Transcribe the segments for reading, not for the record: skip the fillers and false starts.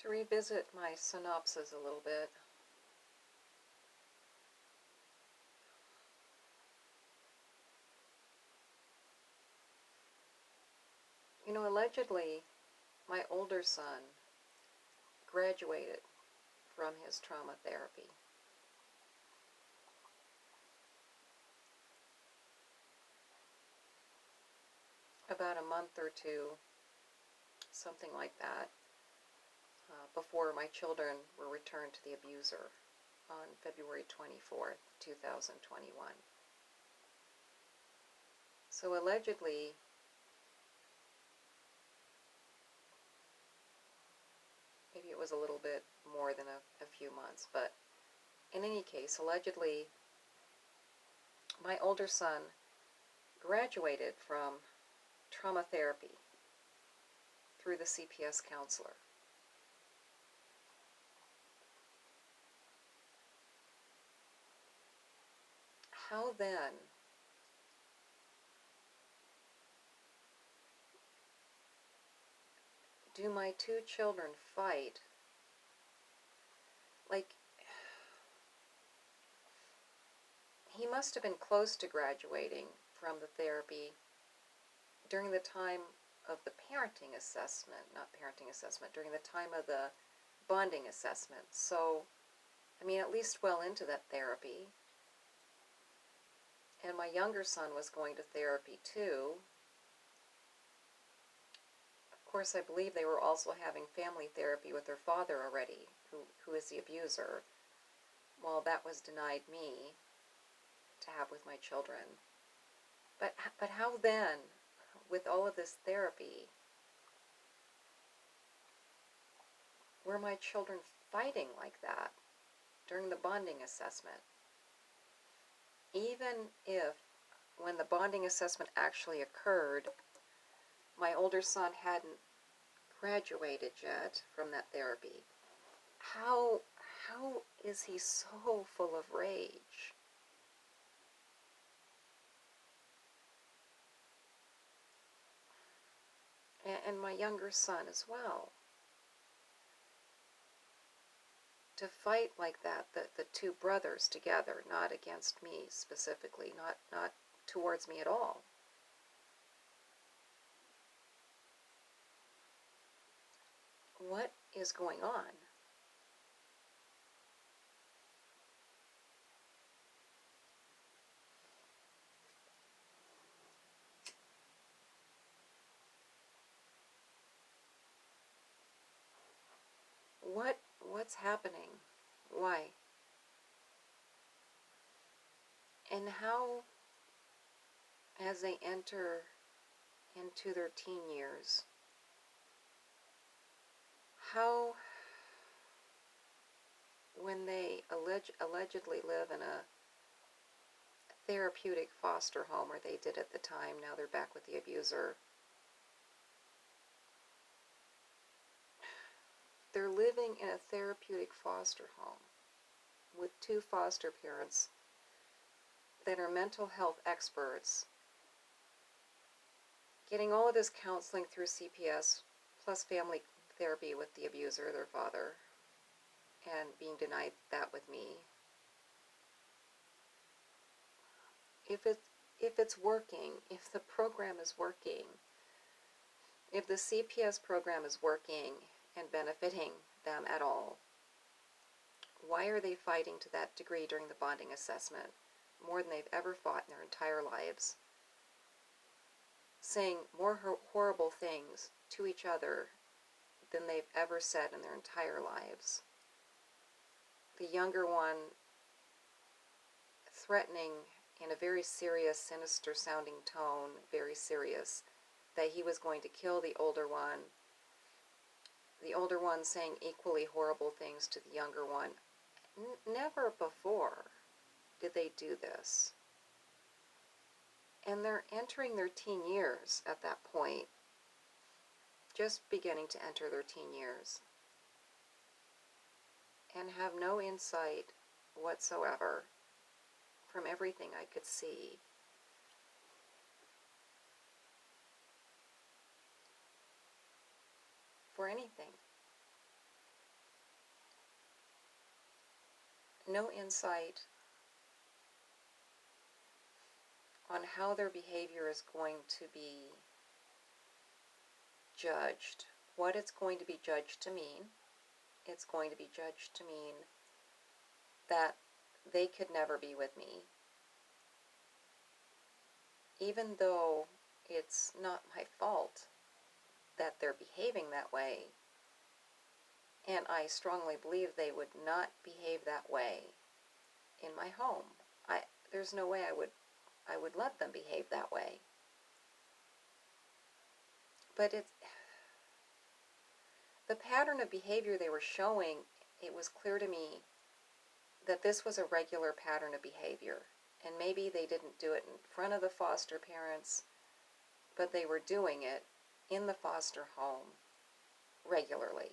to revisit my synopses a little bit. You know, allegedly, my older son graduated from his trauma therapy. About a month or two, something like that, before my children were returned to the abuser on February 24th, 2021. So allegedly, maybe it was a little bit more than a few months, but in any case, allegedly, my older son graduated from trauma therapy through the CPS counselor. How then do my two children fight? Like, he must have been close to graduating from the therapy during the time of the parenting assessment, not parenting assessment, during the time of the bonding assessment. So, I mean, at least well into that therapy. And my younger son was going to therapy too. Of course, I believe they were also having family therapy with their father already, who is the abuser. Well, that was denied me to have with my children. But how then, with all of this therapy, were my children fighting like that during the bonding assessment? Even if, when the bonding assessment actually occurred, my older son hadn't graduated yet from that therapy, how is he so full of rage? And my younger son as well. To fight like that, the two brothers together, not against me specifically, not towards me at all. What is going on? What's happening? Why? And how, as they enter into their teen years, how, when they allegedly live in a therapeutic foster home, or they did at the time, now they're back with the abuser, they're living in a therapeutic foster home with two foster parents that are mental health experts, getting all of this counseling through CPS, plus family therapy with the abuser, their father, and being denied that with me. If it's working, if the program is working, if the CPS program is working and benefiting them at all, why are they fighting to that degree during the bonding assessment, more than they've ever fought in their entire lives, saying more horrible things to each other than they've ever said in their entire lives? The younger one threatening in a very serious, sinister sounding tone, very serious, that he was going to kill the older one. The older one saying equally horrible things to the younger one. Never before did they do this. And they're entering their teen years at that point, just beginning to enter their teen years, and have no insight whatsoever from everything I could see. For anything. no insight on how their behavior is going to be judged, what it's going to be judged to mean. It's going to be judged to mean that they could never be with me, even though it's not my fault that they're behaving that way, and I strongly believe they would not behave that way in my home. There's no way I would let them behave that way. But the pattern of behavior they were showing, it was clear to me that this was a regular pattern of behavior. And maybe they didn't do it in front of the foster parents, but they were doing it in the foster home regularly.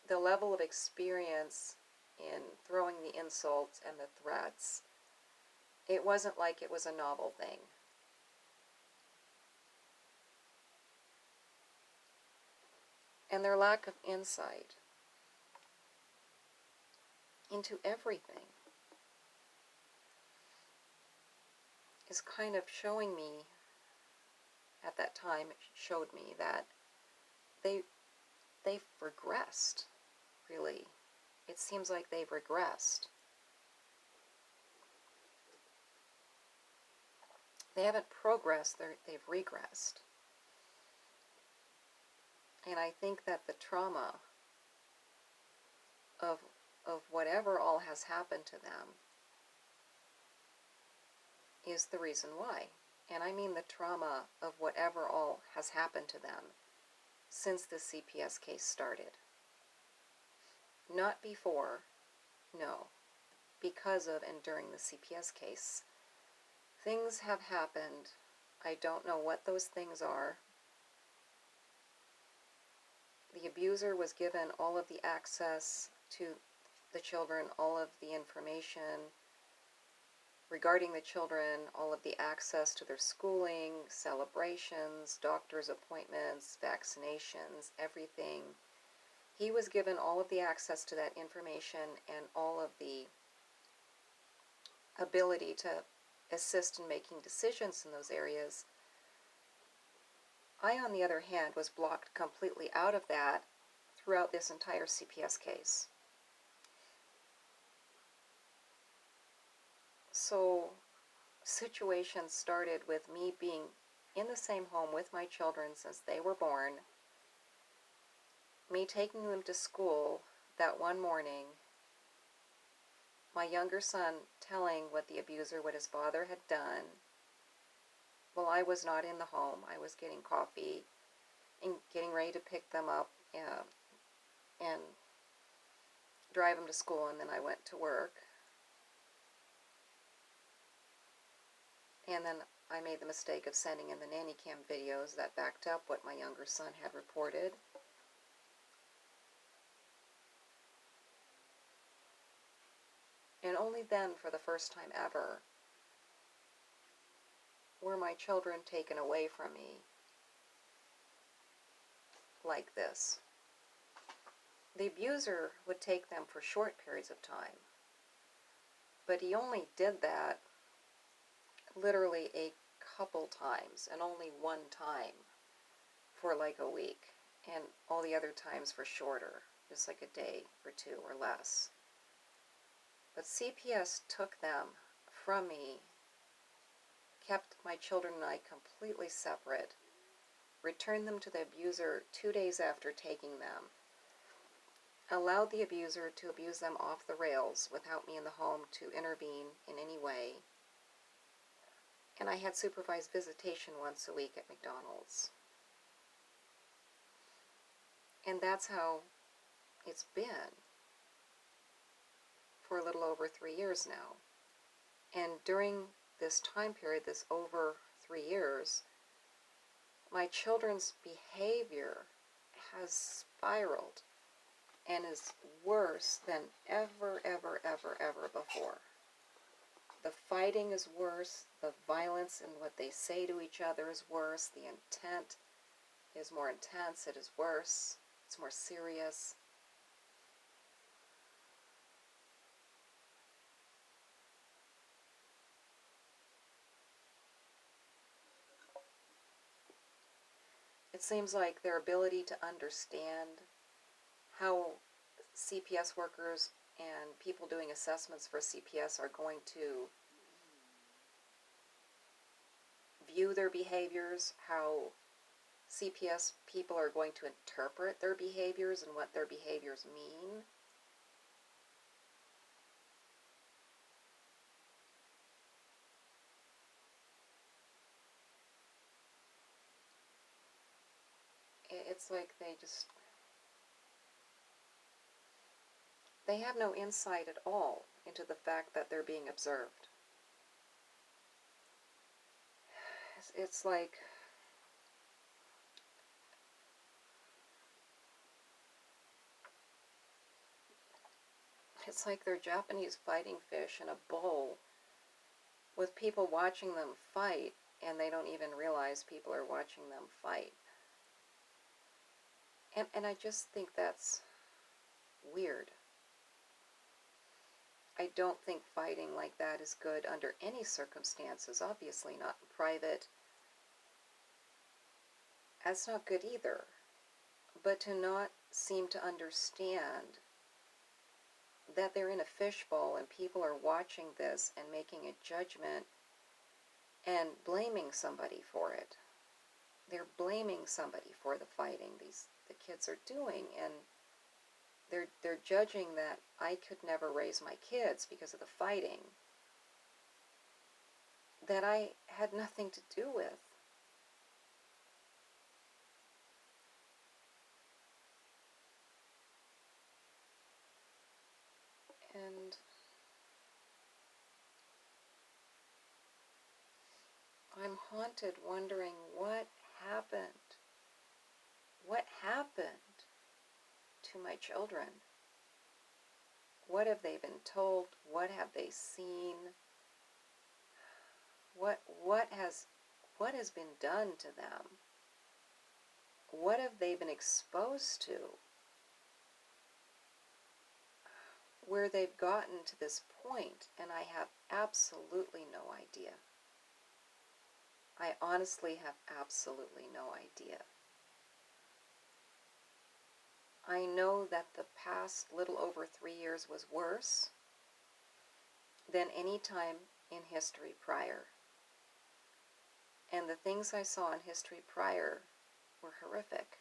The level of experience in throwing the insults and the threats, it wasn't like it was a novel thing. And their lack of insight into everything is kind of showing me, at that time, it showed me that they've regressed, really. It seems like they've regressed. They haven't progressed, they've regressed. And I think that the trauma of whatever all has happened to them is the reason why. And I mean the trauma of whatever all has happened to them since the CPS case started. Not before, no. Because of and during the CPS case. Things have happened. I don't know what those things are. The abuser was given all of the access to the children, all of the information regarding the children, all of the access to their schooling, celebrations, doctor's appointments, vaccinations, everything. He was given all of the access to that information and all of the ability to assist in making decisions in those areas. I, on the other hand, was blocked completely out of that throughout this entire CPS case. So, situations started with me being in the same home with my children since they were born, me taking them to school that one morning, my younger son telling what the abuser, what his father had done. Well, I was not in the home. I was getting coffee and getting ready to pick them up and drive them to school, and then I went to work. And then I made the mistake of sending in the nanny cam videos that backed up what my younger son had reported. And only then, for the first time ever, were my children taken away from me like this. The abuser would take them for short periods of time, but he only did that literally a couple times, and only one time for like a week, and all the other times for shorter, just like a day or two or less. But CPS took them from me, kept my children and I completely separate, returned them to the abuser 2 days after taking them, allowed the abuser to abuse them off the rails without me in the home to intervene in any way, and I had supervised visitation once a week at McDonald's. And that's how it's been for a little over 3 years now. And during this time period, this over 3 years, my children's behavior has spiraled and is worse than ever before. The fighting is worse, the violence in what they say to each other is worse, the intent is more intense, it is worse, it's more serious. It seems like their ability to understand how CPS workers and people doing assessments for CPS are going to view their behaviors, how CPS people are going to interpret their behaviors and what their behaviors mean. It's like they have no insight at all into the fact that they're being observed. It's like they're Japanese fighting fish in a bowl with people watching them fight, and they don't even realize people are watching them fight. And I just think that's weird. I don't think fighting like that is good under any circumstances, obviously not in private. That's not good either. But to not seem to understand that they're in a fishbowl and people are watching this and making a judgment and blaming somebody for it. They're blaming somebody for the fighting the kids are doing, and they're judging that I could never raise my kids because of the fighting that I had nothing to do with. And I'm haunted wondering what happened. What happened to my children? What have they been told? What have they seen? What has been done to them? What have they been exposed to where they've gotten to this point? And I have absolutely no idea. I honestly have absolutely no idea. I know that the past little over 3 years was worse than any time in history prior. And the things I saw in history prior were horrific.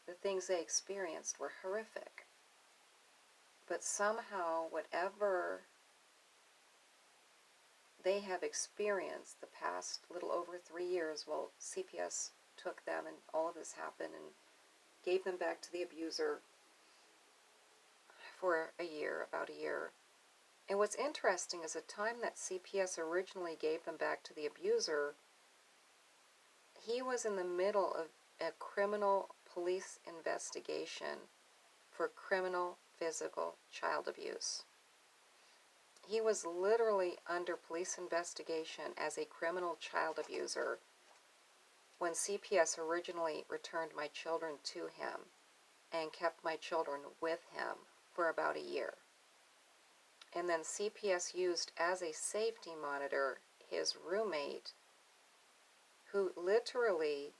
The things they experienced were horrific. But somehow, whatever they have experienced the past little over 3 years, well, CPS took them and all of this happened and gave them back to the abuser for a year, about a year. And what's interesting is the time that CPS originally gave them back to the abuser, he was in the middle of a criminal police investigation for criminal physical child abuse. He was literally under police investigation as a criminal child abuser when CPS originally returned my children to him and kept my children with him for about a year. And then CPS used as a safety monitor his roommate, who literally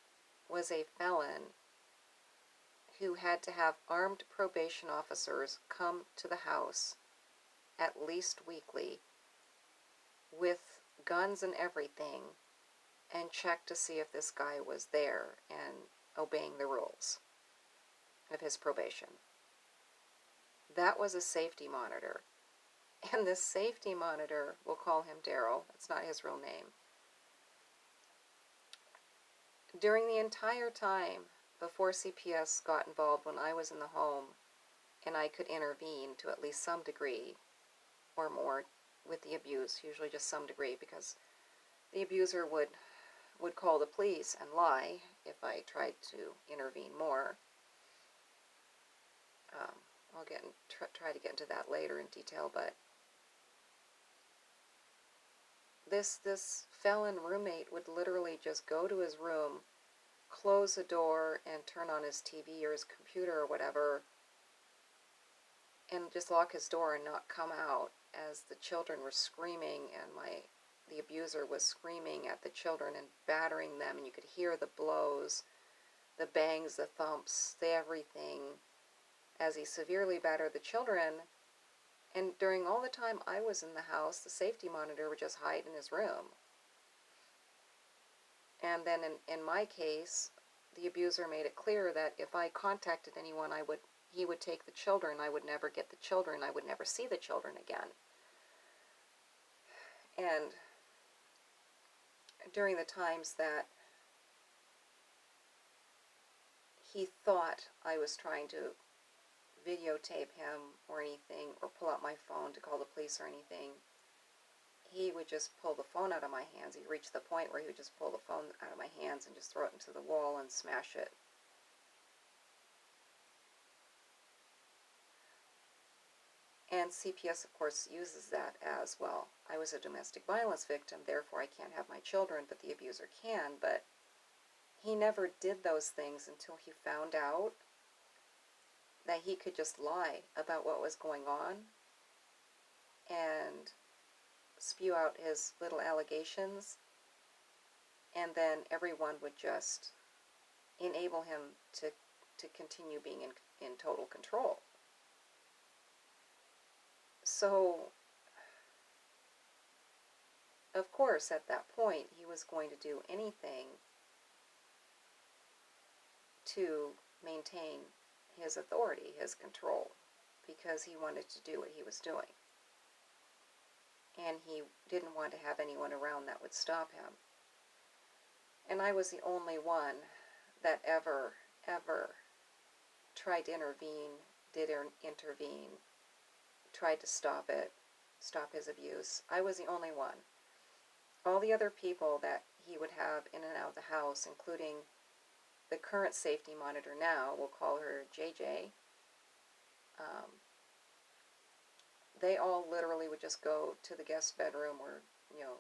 was a felon who had to have armed probation officers come to the house at least weekly with guns and everything and check to see if this guy was there and obeying the rules of his probation. That was a safety monitor. And this safety monitor, we'll call him Daryl, that's not his real name. During the entire time before CPS got involved when I was in the home and I could intervene to at least some degree or more with the abuse, usually just some degree, because the abuser would call the police and lie if I tried to intervene more. I'll try to get into that later in detail, but this felon roommate would literally just go to his room, close the door, and turn on his TV or his computer or whatever, and just lock his door and not come out as the children were screaming and the abuser was screaming at the children and battering them, and you could hear the blows, the bangs, the thumps, the everything, as he severely battered the children. And during all the time I was in the house, the safety monitor would just hide in his room. And then in my case, the abuser made it clear that if I contacted anyone, he would take the children. I would never get the children. I would never see the children again. And during the times that he thought I was trying to videotape him or anything, or pull out my phone to call the police or anything, he would just pull the phone out of my hands. He reached the point where he would just pull the phone out of my hands and just throw it into the wall and smash it. And CPS, of course, uses that as, well, I was a domestic violence victim, therefore I can't have my children, but the abuser can. But he never did those things until he found out that he could just lie about what was going on and spew out his little allegations, and then everyone would just enable him to continue being in total control. So, of course, at that point, he was going to do anything to maintain his authority, his control, because he wanted to do what he was doing. And he didn't want to have anyone around that would stop him. And I was the only one that ever tried to intervene, tried to stop his abuse. I was the only one. All the other people that he would have in and out of the house, including the current safety monitor now, we'll call her JJ, they all literally would just go to the guest bedroom or,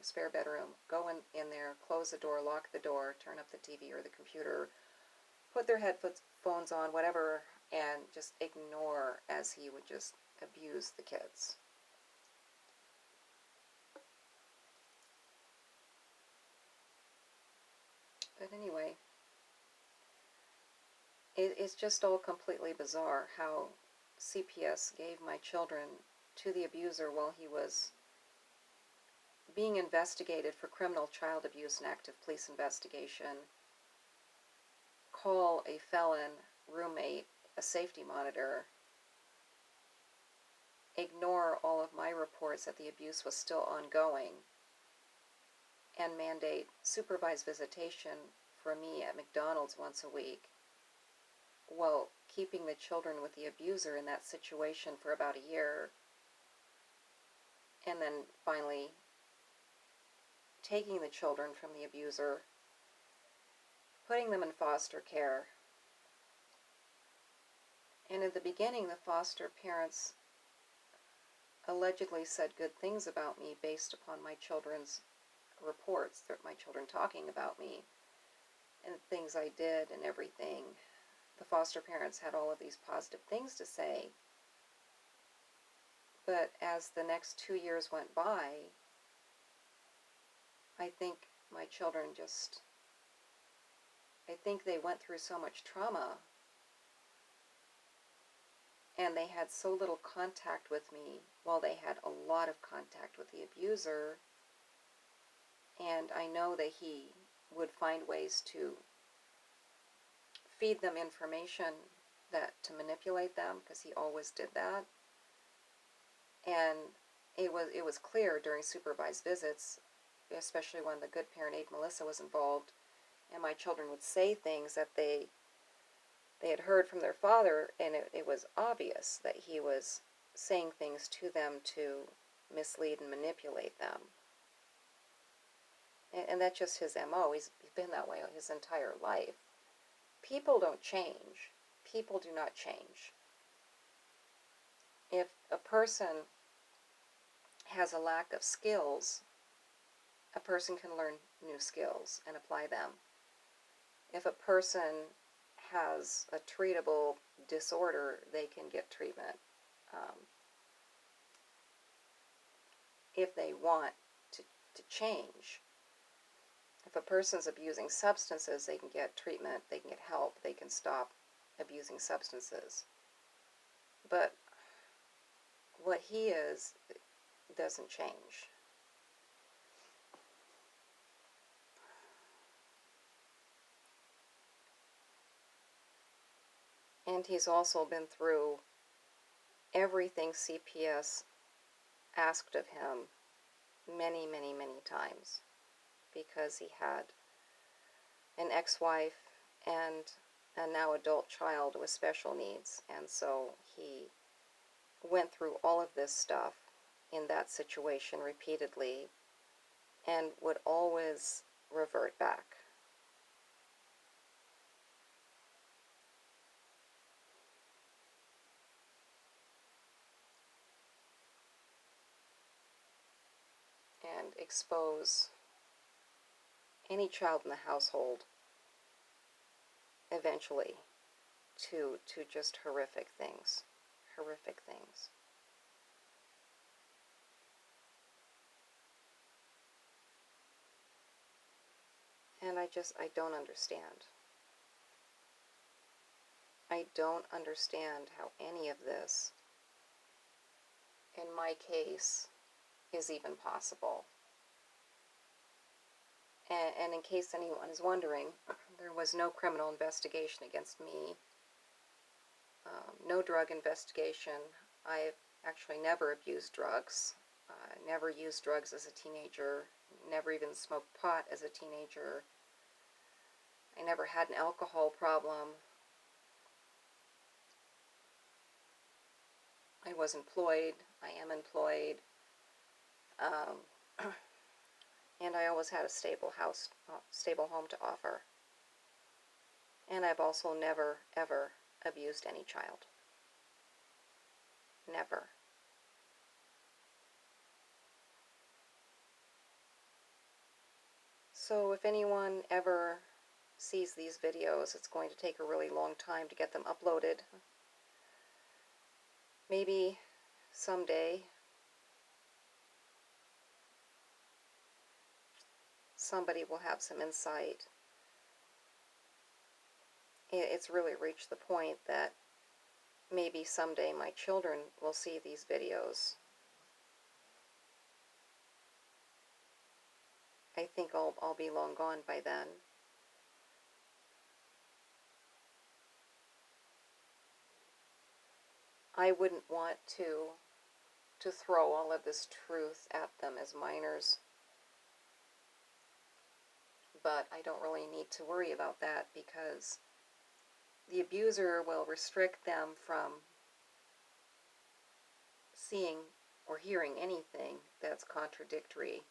spare bedroom, go in there, close the door, lock the door, turn up the TV or the computer, put their headphones on, whatever, and just ignore as he would just abuse the kids. But anyway, it's just all completely bizarre how CPS gave my children to the abuser while he was being investigated for criminal child abuse and active police investigation, call a felon roommate a safety monitor, ignore all of my reports that the abuse was still ongoing, and mandate supervised visitation for me at McDonald's once a week, while keeping the children with the abuser in that situation for about a year, and then finally taking the children from the abuser, putting them in foster care. And in the beginning, the foster parents allegedly said good things about me based upon my children's reports, my children talking about me and things I did and everything. The foster parents had all of these positive things to say. But as the next 2 years went by, I think my children I think they went through so much trauma, and they had so little contact with me while they had a lot of contact with the abuser. And I know that he would find ways to feed them information to manipulate them, because he always did that. And it was clear during supervised visits, especially when the good parent aide Melissa was involved, and my children would say things that they had heard from their father, and it was obvious that he was saying things to them to mislead and manipulate them. And that's just his MO. He's been that way his entire life. People don't change. People do not change. If a person has a lack of skills, a person can learn new skills and apply them. If a person has a treatable disorder, they can get treatment. If they want to change. If a person's abusing substances, they can get treatment, they can get help, they can stop abusing substances. But what he is doesn't change. And he's also been through everything CPS asked of him many, many, many times, because he had an ex-wife and a now adult child with special needs, and so he went through all of this stuff in that situation repeatedly and would always revert back. And expose any child in the household eventually to just horrific things. Horrific things. And I don't understand. I don't understand how any of this, in my case, is even possible. And in case anyone is wondering, there was no criminal investigation against me, no drug investigation. I've actually never abused drugs, never used drugs as a teenager, never even smoked pot as a teenager. I never had an alcohol problem. I was employed. I am employed. And I always had a stable home to offer. And I've also never, ever abused any child. Never. So if anyone ever sees these videos, it's going to take a really long time to get them uploaded. Maybe someday somebody will have some insight. It's really reached the point that maybe someday my children will see these videos. I think I'll be long gone by then. I wouldn't want to throw all of this truth at them as minors, but I don't really need to worry about that, because the abuser will restrict them from seeing or hearing anything that's contradictory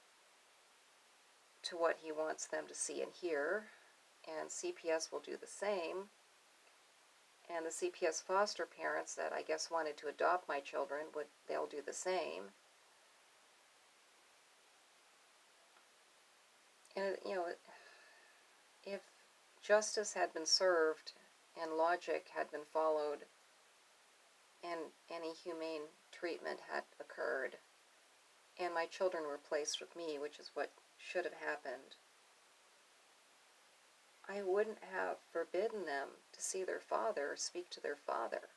to what he wants them to see and hear, and CPS will do the same. And the CPS foster parents that I guess wanted to adopt my children, they'll do the same. And if justice had been served and logic had been followed and any humane treatment had occurred and my children were placed with me, which is what should have happened, I wouldn't have forbidden them to see their father or speak to their father.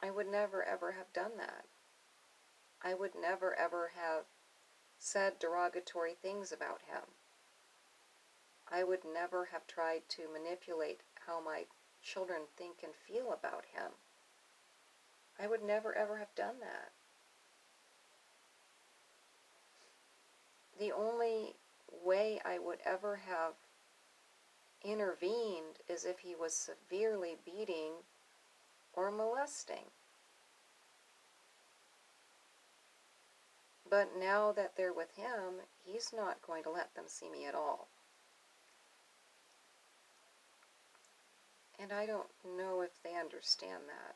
I would never ever have done that. I would never ever have said derogatory things about him. I would never have tried to manipulate how my children think and feel about him. I would never ever have done that. The only way I would ever have intervened is if he was severely beating or molesting. But now that they're with him, he's not going to let them see me at all. And I don't know if they understand that.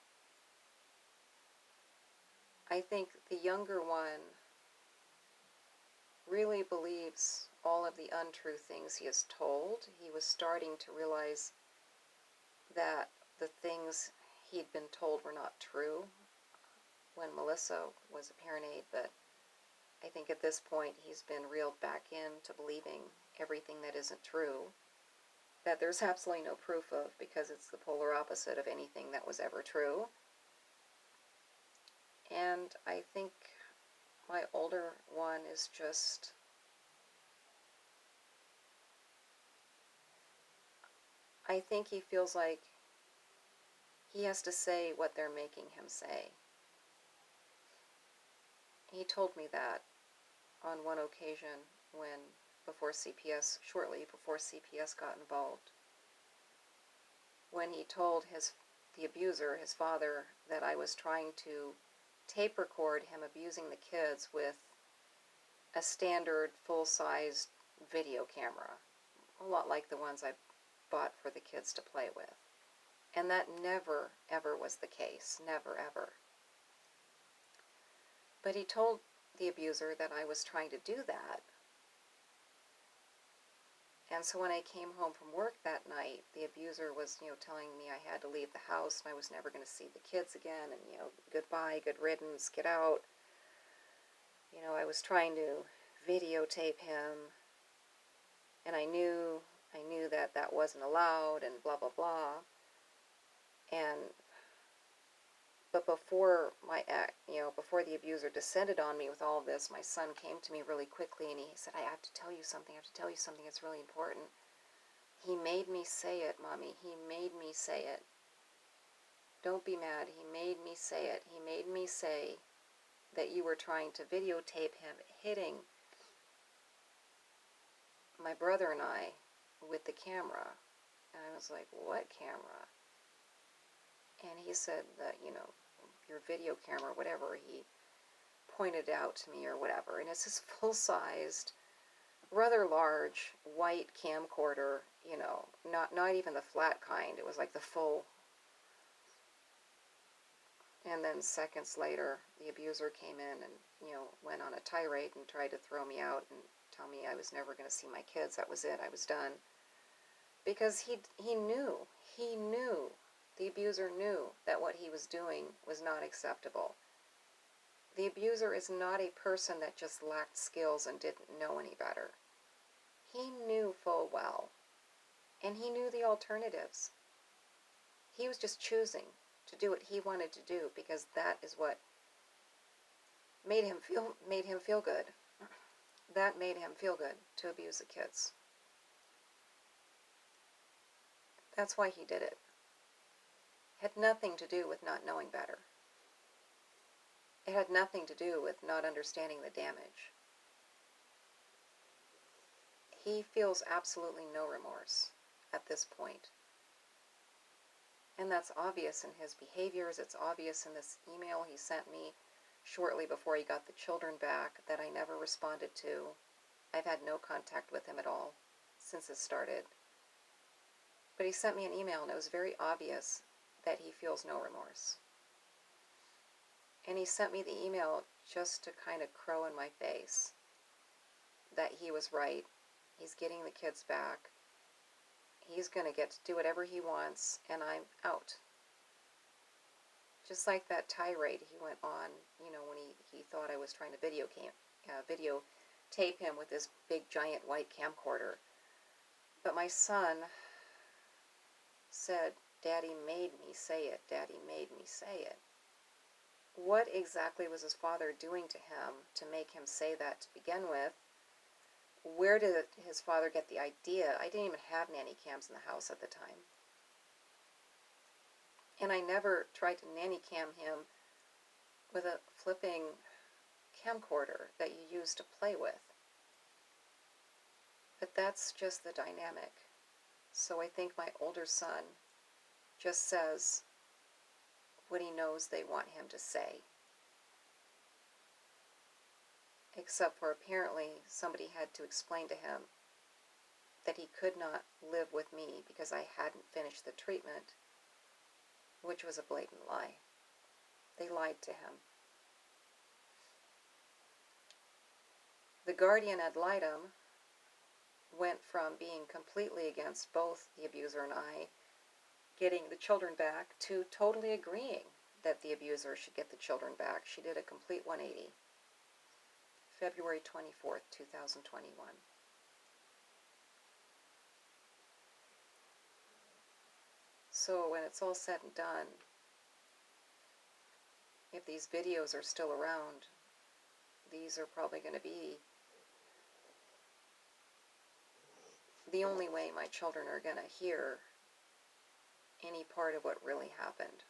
I think the younger one really believes all of the untrue things he is told. He was starting to realize that the things he'd been told were not true when Melissa was a parent aide, but I think at this point he's been reeled back into believing everything that isn't true, that there's absolutely no proof of, because it's the polar opposite of anything that was ever true. And I think my older one is just, I think he feels like he has to say what they're making him say. He told me that on one occasion when, shortly before CPS got involved, when he told the abuser, his father, that I was trying to tape record him abusing the kids with a standard full-sized video camera, a lot like the ones I bought for the kids to play with. And that never, ever was the case. Never, ever. But he told the abuser that I was trying to do that. And so when I came home from work that night, the abuser was, telling me I had to leave the house and I was never going to see the kids again, and, goodbye, good riddance, get out. I was trying to videotape him, and I knew that that wasn't allowed, and blah, blah, blah. But before before the abuser descended on me with all of this, my son came to me really quickly and he said, I have to tell you something, it's really important. He made me say it, Mommy, he made me say it. Don't be mad, he made me say it. He made me say that you were trying to videotape him hitting my brother and I with the camera. And I was like, what camera? And he said that, your video camera, whatever, he pointed out to me or whatever. And it's this full-sized, rather large, white camcorder, not even the flat kind. It was like the full. And then seconds later, the abuser came in and, went on a tirade and tried to throw me out and tell me I was never going to see my kids. That was it. I was done. Because he knew, the abuser knew that what he was doing was not acceptable. The abuser is not a person that just lacked skills and didn't know any better. He knew full well, and he knew the alternatives. He was just choosing to do what he wanted to do because that is what made him feel good. That made him feel good, to abuse the kids. That's why he did it. Had nothing to do with not knowing better. It had nothing to do with not understanding the damage. He feels absolutely no remorse at this point. And that's obvious in his behaviors. It's obvious in this email he sent me shortly before he got the children back that I never responded to. I've had no contact with him at all since it started. But he sent me an email and it was very obvious that he feels no remorse. And he sent me the email just to kind of crow in my face that he was right. He's getting the kids back. He's going to get to do whatever he wants, and I'm out. Just like that tirade he went on, when he thought I was trying to videotape him with this big giant white camcorder. But my son said, Daddy made me say it. Daddy made me say it. What exactly was his father doing to him to make him say that to begin with? Where did his father get the idea? I didn't even have nanny cams in the house at the time. And I never tried to nanny cam him with a flipping camcorder that you use to play with. But that's just the dynamic. So I think my older son just says what he knows they want him to say. Except for apparently somebody had to explain to him that he could not live with me because I hadn't finished the treatment, which was a blatant lie. They lied to him. The guardian ad litem went from being completely against both the abuser and I getting the children back to totally agreeing that the abuser should get the children back. She did a complete 180. February 24th, 2021. So when it's all said and done, if these videos are still around, these are probably going to be the only way my children are going to hear any part of what really happened.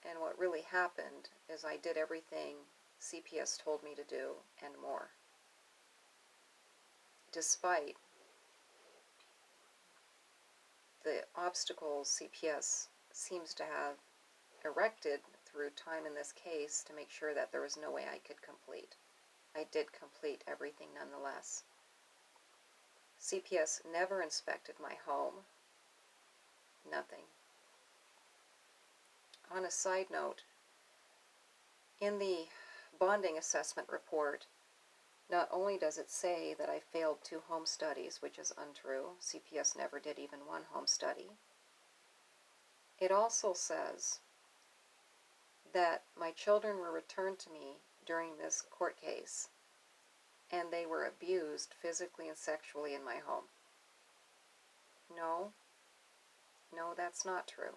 And what really happened is I did everything CPS told me to do and more, despite the obstacles CPS seems to have erected through time in this case to make sure that there was no way I could complete. I did complete everything nonetheless. CPS never inspected my home. Nothing. On a side note, in the bonding assessment report, not only does it say that I failed 2 home studies, which is untrue, CPS never did even 1 home study, it also says that my children were returned to me during this court case, and they were abused physically and sexually in my home. No, that's not true.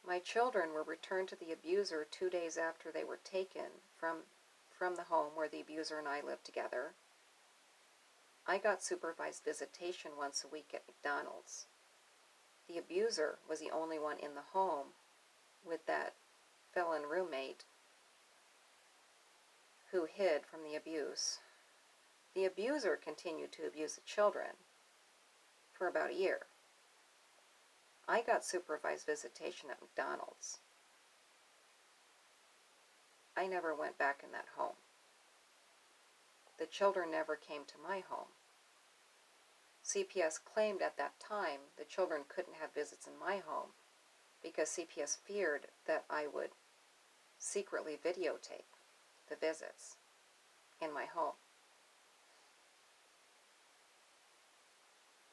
My children were returned to the abuser 2 days after they were taken from the home where the abuser and I lived together. I got supervised visitation once a week at McDonald's. The abuser was the only one in the home with that felon roommate who hid from the abuse. The abuser continued to abuse the children for about a year. I got supervised visitation at McDonald's. I never went back in that home. The children never came to my home. CPS claimed at that time the children couldn't have visits in my home because CPS feared that I would secretly videotape the visits in my home.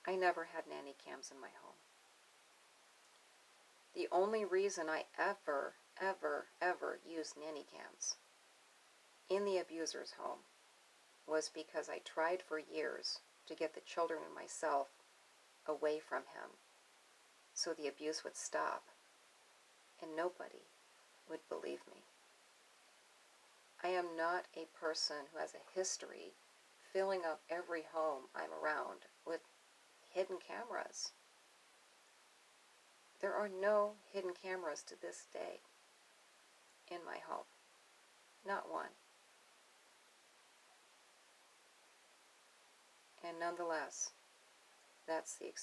I never had nanny cams in my home. The only reason I ever used nanny cams in the abuser's home was because I tried for years to get the children and myself away from him so the abuse would stop, and nobody would believe me. I am not a person who has a history filling up every home I'm around with hidden cameras. There are no hidden cameras to this day in my home. Not one. And nonetheless, that's the excuse.